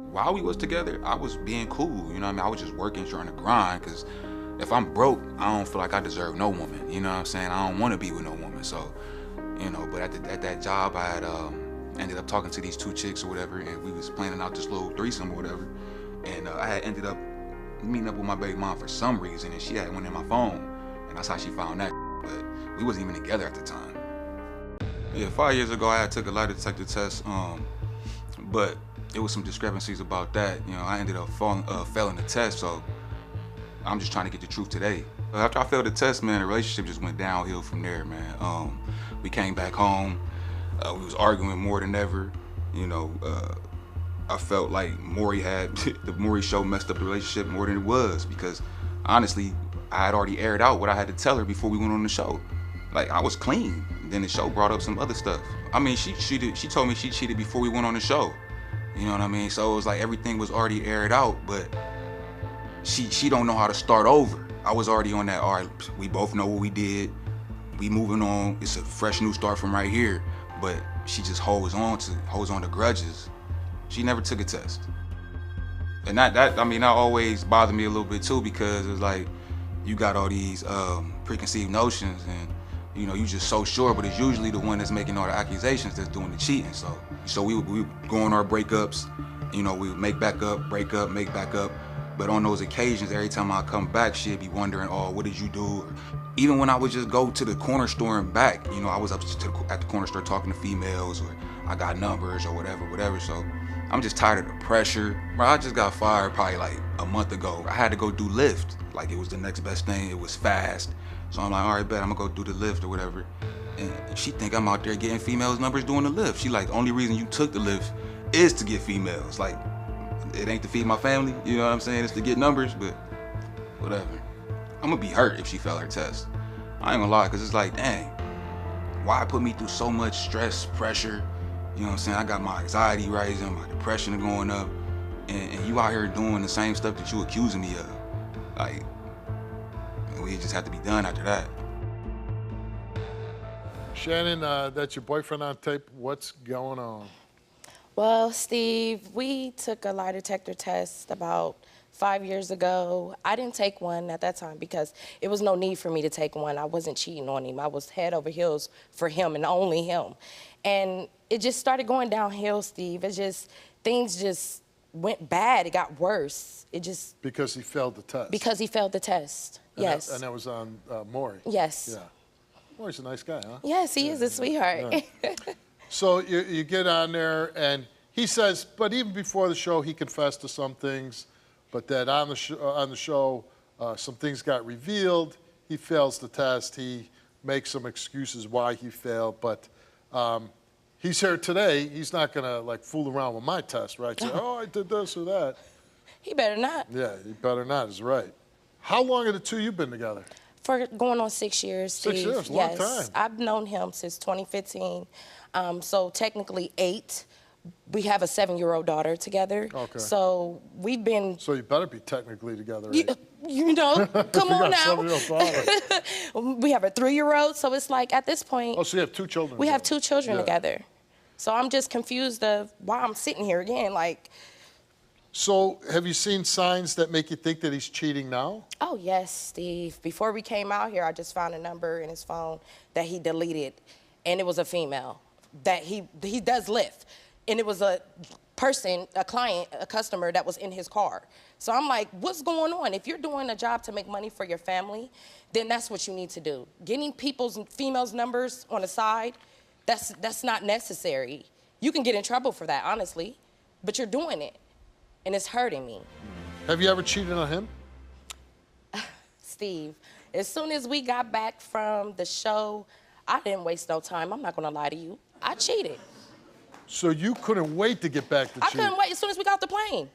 While we was together, I was being cool, you know what I mean? I was just working, trying to grind, because if I'm broke, I don't feel like I deserve no woman, you know what I'm saying? I don't want to be with no woman, so, you know, but at that job, I had ended up talking to these two chicks or whatever, and we was planning out this little threesome or whatever, and I had ended up meeting up with my baby mom for some reason, and she had one in my phone, and that's how she found that, but we wasn't even together at the time. Yeah, 5 years ago, I had took a lie detector test, but it was some discrepancies about that. You know, I ended up failing the test, so I'm just trying to get the truth today. After I failed the test, man, the relationship just went downhill from there, man. We came back home. We was arguing more than ever. You know, I felt like the Maury show messed up the relationship more than it was, because honestly, I had already aired out what I had to tell her before we went on the show. Like, I was clean. Then the show brought up some other stuff. I mean, she told me she cheated before we went on the show. You know what I mean? So it was like everything was already aired out, but she don't know how to start over. I was already on that, all right, we both know what we did. We moving on. It's a fresh new start from right here. But she just holds on to grudges. She never took a test. And that always bothered me a little bit too, because it's like you got all these preconceived notions, and you know, you just so sure, but it's usually the one that's making all the accusations that's doing the cheating. So we would go on our breakups, you know, we would make back up, break up, make back up. But on those occasions, every time I come back, she'd be wondering, oh, what did you do? Even when I would just go to the corner store and back, you know, I was up at the corner store talking to females, or I got numbers or whatever. So I'm just tired of the pressure. Bro, I just got fired probably like a month ago. I had to go do Lyft. Like, it was the next best thing. It was fast. So I'm like, all right, bet, I'm gonna go do the Lyft or whatever. And she think I'm out there getting females' numbers doing the Lyft. She like, the only reason you took the Lyft is to get females. Like, it ain't to feed my family, you know what I'm saying? It's to get numbers, but whatever. I'm gonna be hurt if she failed her test. I ain't gonna lie, cause it's like, dang, why put me through so much stress, pressure? You know what I'm saying? I got my anxiety rising, my depression going up, and you out here doing the same stuff that you accusing me of. Like, we just have to be done after that. Shannon, that's your boyfriend on tape. What's going on? Well, Steve, we took a lie detector test about 5 years ago. I didn't take one at that time because it was no need for me to take one. I wasn't cheating on him. I was head over heels for him and only him. And it just started going downhill, Steve. Things just went bad. It got worse. Because he failed the test. Because he failed the test, yes. And that was on Maury. Yes. Yeah. Maury's a nice guy, huh? Yes, he is a sweetheart. Yeah. So you get on there, and he says, but even before the show, he confessed to some things, but that on the show, some things got revealed. He fails the test. He makes some excuses why he failed, but he's here today. He's not going to, like, fool around with my test, right? Say, oh, I did this or that. He better not. Yeah, he better not is right. How long have the two you been together? For going on 6 years, Steve. 6 years, long time. I've known him since 2015. So technically 8. We have a 7-year-old daughter together. Okay. So we've been. So you better be technically together. You know, come on now. We have a 3-year-old, so it's like at this point. Oh, so you have 2 children. We have 2 children together. So I'm just confused of why I'm sitting here again, like. So have you seen signs that make you think that he's cheating now? Oh, yes, Steve. Before we came out here, I just found a number in his phone that he deleted, and it was a female that he does Lyft. And it was a person, a client, a customer that was in his car. So I'm like, what's going on? If you're doing a job to make money for your family, then that's what you need to do. Getting females' numbers on the side, that's not necessary. You can get in trouble for that, honestly, but you're doing it, and it's hurting me. Have you ever cheated on him? Steve, as soon as we got back from the show, I didn't waste no time. I'm not gonna lie to you. I cheated. So you couldn't wait to get back to cheat? I couldn't wait as soon as we got off the plane.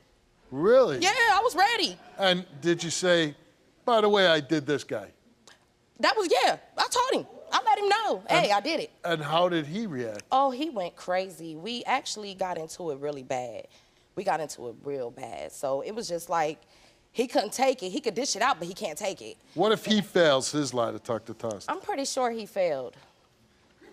Really? Yeah, I was ready. And did you say, by the way, I did this guy? I told him. I let him know, hey, I did it. And how did he react? Oh, he went crazy. We actually got into it really bad. We got into it real bad. So it was just like, he couldn't take it. He could dish it out, but he can't take it. What if he fails his lie detector test? I'm pretty sure he failed.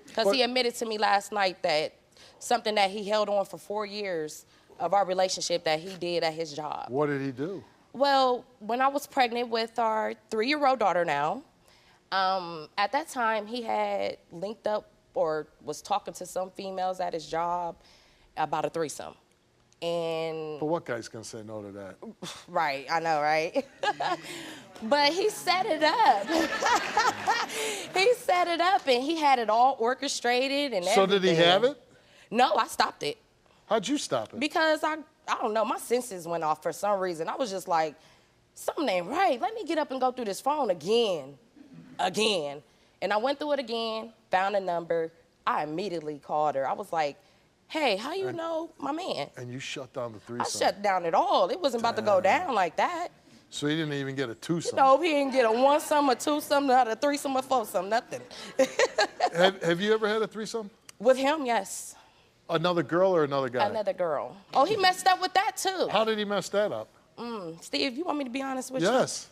Because he admitted to me last night that something that he held on for 4 years of our relationship that he did at his job. What did he do? Well, when I was pregnant with our 3-year-old daughter now, at that time he had linked up or was talking to some females at his job about a threesome. And But what guy's gonna say no to that? right, I know, right? But he set it up. He set it up and he had it all orchestrated and So everything. did he have it? No, I stopped it. How'd you stop it? Because I don't know, my senses went off for some reason. I was just like, something ain't right. Let me get up and go through this phone again. And I went through it again, found a number. I immediately called her. I was like, hey, how you know my man? And you shut down the I threesome. shut down it all. It wasn't about to go down like that. So he didn't even get a twosome. No, he didn't get a 1-some, a 2-some, not a 3-some, a 4-some, nothing. Have you ever had a threesome? With him, yes. Another girl or another guy? Another girl. Oh, he messed up with that too. How did he mess that up? Steve, you want me to be honest with Yes,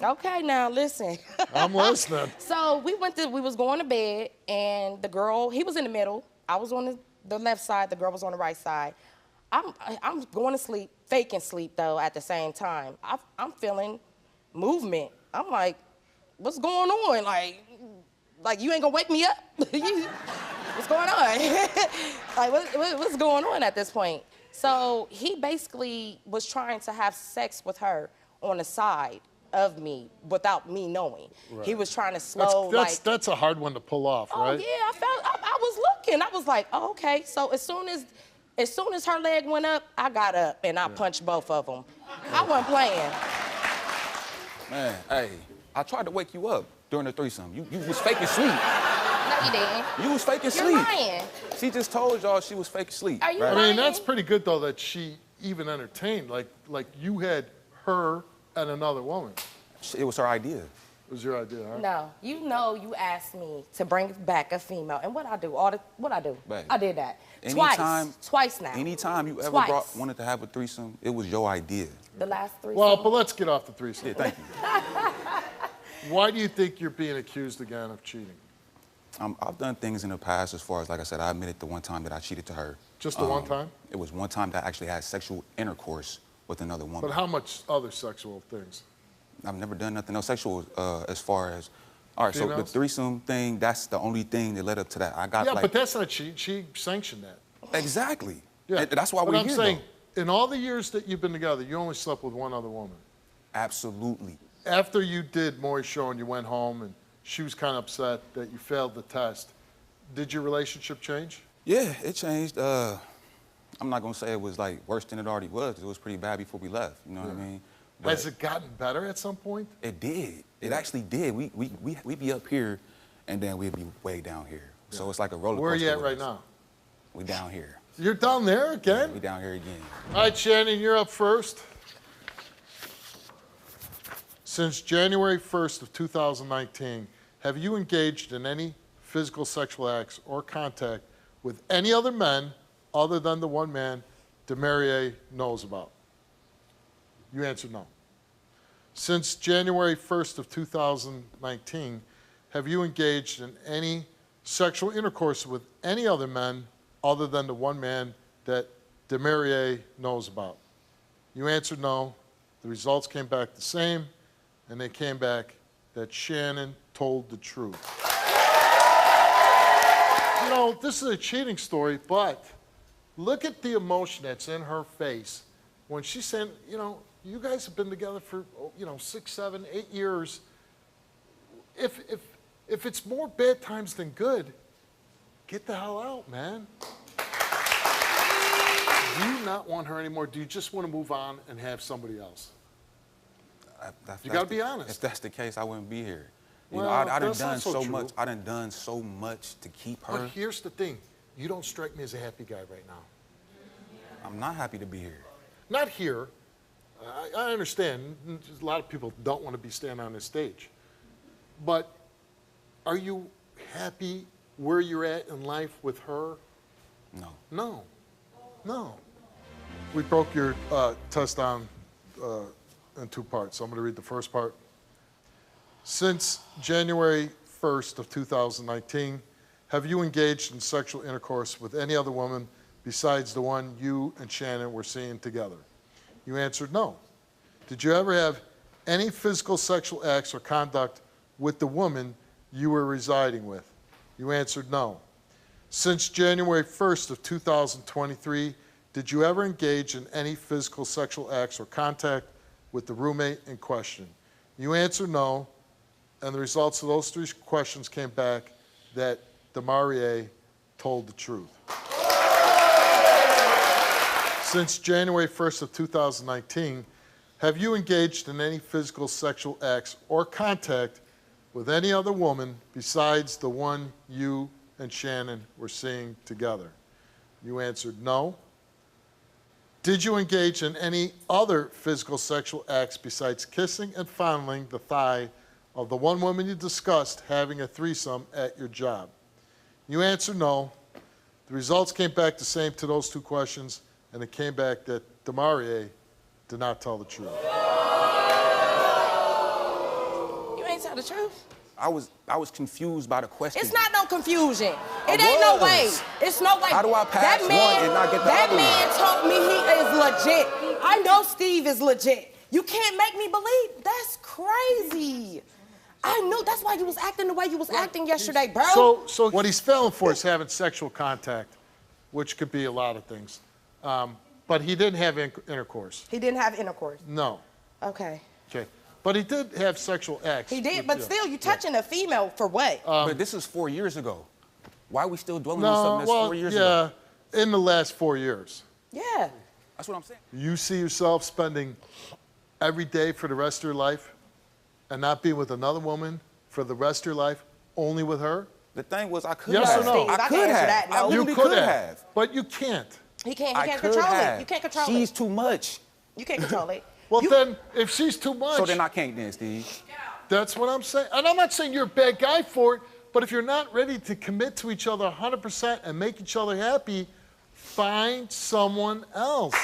you? Okay, now listen. I'm listening. So we was going to bed, and the girl, he was in the middle. I was on the left side, the girl was on the right side. I'm going to sleep, faking sleep though at the same time. I'm feeling movement. I'm like, what's going on? Like you ain't gonna wake me up? What's going on? Like what's going on at this point? So he basically was trying to have sex with her on the side of me without me knowing. Right. He was trying to slow That's a hard one to pull off, oh right? yeah, I was looking. I was like, oh, okay. So as soon as her leg went up, I got up and I punched both of them. I wasn't playing. Man, hey, I tried to wake you up during the threesome. You was faking sleep. No, you didn't. You was faking You're sleep. lying. She just told y'all she was faking sleep. Are you right? I mean, lying? that's pretty good though that she even entertained. Like you had her and another woman. It was her idea. It was your idea, huh? No, you asked me to bring back a female, and what I do? Babe, I did that twice now. Anytime you ever Twice. wanted to have a threesome, it was your idea. The last 3. Well, but let's get off the threesome. Yeah, thank you. Why do you think you're being accused again of cheating? I've done things in the past as far as, like I said, I admitted the one time that I cheated to her. Just the one time? It was one time that I actually had sexual intercourse with another woman. But how much other sexual things? I've never done nothing else sexual as far as, all right, so the Females? threesome thing, that's the only thing that led up to that. I got Yeah, like... but that's not cheating. She sanctioned that. Exactly. Yeah. And that's why but we're I'm here, saying, though. in all the years that you've been together, you only slept with one other woman. Absolutely. After you did Maury's show and you went home and she was kind of upset that you failed the test, did your relationship change? Yeah, it changed. I'm not gonna say it was like worse than it already was. It was pretty bad before we left. You know what I mean? But Has it gotten better at some point? it did. It actually did. We be up here, and then we'd be way down here. So it's like a roller coaster. Where are you at with right us. now? We down here. You're down there again? We down here again. All right, Shannon, you're up first. Since January 1st of 2019, have you engaged in any physical sexual acts or contact with any other men other than the one man Damariea knows about? You answered no. Since January 1st of 2019, have you engaged in any sexual intercourse with any other men other than the one man that Damariea knows about? You answered no. The results came back the same, and they came back that Shannon told the truth. You know, this is a cheating story, but look at the emotion that's in her face when she's saying, you know, you guys have been together for, 6, 7, 8 years. If it's more bad times than good, get the hell out, man. Do you not want her anymore? Do you just want to move on and have somebody else? You got to be honest. If that's the case, I wouldn't be here. You Well, know, I done that's not done so so true. much. I done done so much to keep her. But here's the thing. You don't strike me as a happy guy right now. I'm not happy to be here. Not here. I understand. A lot of people don't want to be standing on this stage. But are you happy where you're at in life with her? No. No. No. We broke your test down in 2 parts. So I'm going to read the first part. Since January 1st of 2019, have you engaged in sexual intercourse with any other woman besides the one you and Shannon were seeing together? You answered no. Did you ever have any physical sexual acts or conduct with the woman you were residing with? You answered no. Since January 1st of 2023, did you ever engage in any physical sexual acts or contact with the roommate in question? You answered no, and the results of those 3 questions came back that Damariea told the truth. Since January 1st of 2019, have you engaged in any physical sexual acts or contact with any other woman besides the one you and Shannon were seeing together? You answered no. Did you engage in any other physical sexual acts besides kissing and fondling the thigh of the one woman you discussed having a threesome at your job? You answered no. The results came back the same to those 2 questions, and it came back that Damariea did not tell the truth. You ain't tell the truth. I was confused by the question. It's not no confusion. It ain't no way. It's no way. How do I pass one and not get the that other one? man told me he is legit. I know Steve is legit. You can't make me believe. That's crazy. I knew. That's why you was acting the way you was acting yesterday, bro. So what he's failing for is having sexual contact, which could be a lot of things. But he didn't have intercourse. He didn't have intercourse. No. Okay. Okay. But he did have sexual acts. He did, but still, you touching a female for what? But this is 4 years ago. Why are we still dwelling on something that's 4 years ago? In the last 4 years. Yeah. That's what I'm saying. You see yourself spending every day for the rest of your life and not being with another woman for the rest of your life, only with her? The thing was, I could Yes have. or no? Steve, I I could can answer have. that, no. I You really could could have. But you can't. He can't I could control have. it. You can't control She's it. too much. You can't control it. Well, then, if she's too much, So then I can't then, Steve. that's what I'm saying. And I'm not saying you're a bad guy for it, but if you're not ready to commit to each other 100% and make each other happy, find someone else.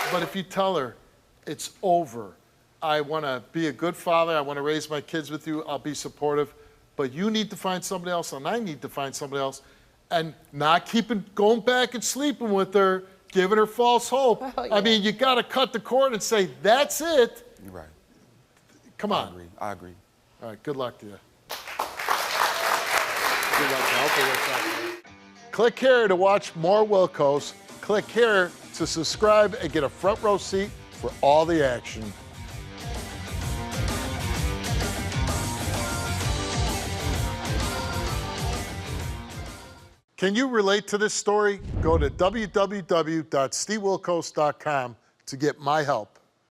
But if you tell her, it's over, I want to be a good father, I want to raise my kids with you, I'll be supportive, but you need to find somebody else and I need to find somebody else, and not going back and sleeping with her, giving her false hope. Oh, yeah. I mean, you got to cut the cord and say, that's it. You're right. Come I on. agree. I agree. All right, good luck to you. Good luck. I hope it works out. Click here to watch more Wilkos. Click here to subscribe and get a front row seat for all the action. Can you relate to this story? Go to www.stevewilkos.com to get my help.